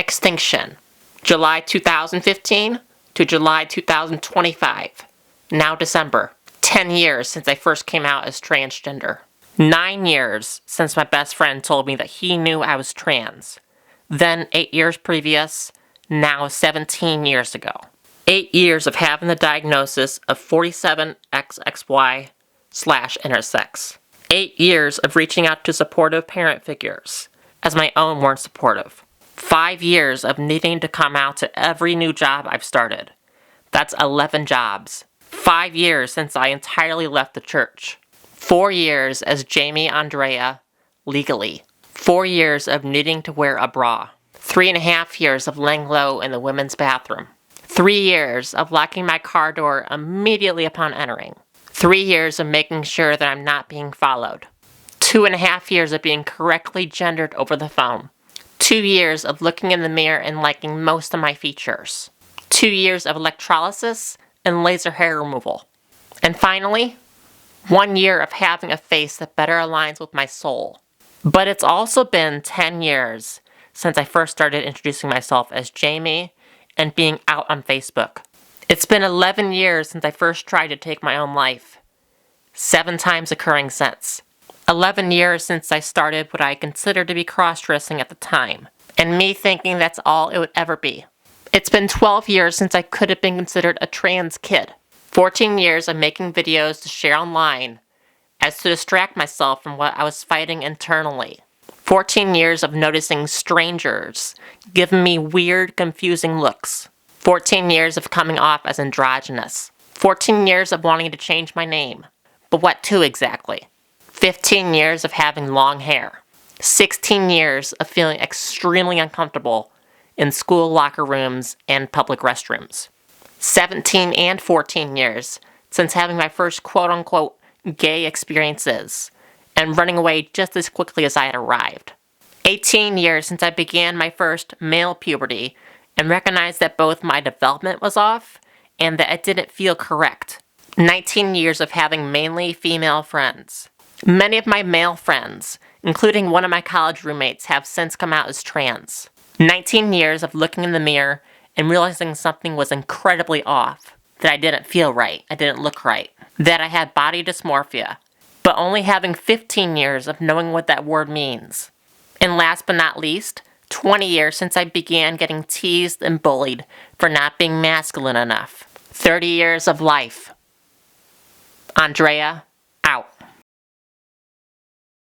Extinction, July 2015 to July 2025, now December. 10 years since I first came out as transgender. 9 years since my best friend told me that he knew I was trans. Then 8 years previous, now 17 years ago. 8 years of having the diagnosis of 47XXY/intersex. 8 years of reaching out to supportive parent figures, as my own weren't supportive. 5 years of needing to come out to every new job I've started. That's 11 jobs. 5 years since I entirely left the church. 4 years as Jaimee Andrea, legally. 4 years of needing to wear a bra. 3.5 years of laying low in the women's bathroom. 3 years of locking my car door immediately upon entering. 3 years of making sure that I'm not being followed. 2.5 years of being correctly gendered over the phone. 2 years of looking in the mirror and liking most of my features. 2 years of electrolysis and laser hair removal. And finally, 1 year of having a face that better aligns with my soul. But it's also been 10 years since I first started introducing myself as Jaimee and being out on Facebook. It's been 11 years since I first tried to take my own life. 7 times occurring since. 11 years since I started what I considered to be cross-dressing at the time, and me thinking that's all it would ever be. It's been 12 years since I could have been considered a trans kid. 14 years of making videos to share online as to distract myself from what I was fighting internally. 14 years of noticing strangers giving me weird, confusing looks. 14 years of coming off as androgynous. 14 years of wanting to change my name. But what to exactly? 15 years of having long hair. 16 years of feeling extremely uncomfortable in school locker rooms and public restrooms. 17 and 14 years since having my first quote-unquote gay experiences and running away just as quickly as I had arrived. 18 years since I began my first male puberty and recognized that both my development was off and that it didn't feel correct. 19 years of having mainly female friends. Many of my male friends, including one of my college roommates, have since come out as trans. 19 years of looking in the mirror and realizing something was incredibly off. That I didn't feel right, I didn't look right. That I had body dysmorphia. But only having 15 years of knowing what that word means. And last but not least, 20 years since I began getting teased and bullied for not being masculine enough. 30 years of life. Andrea,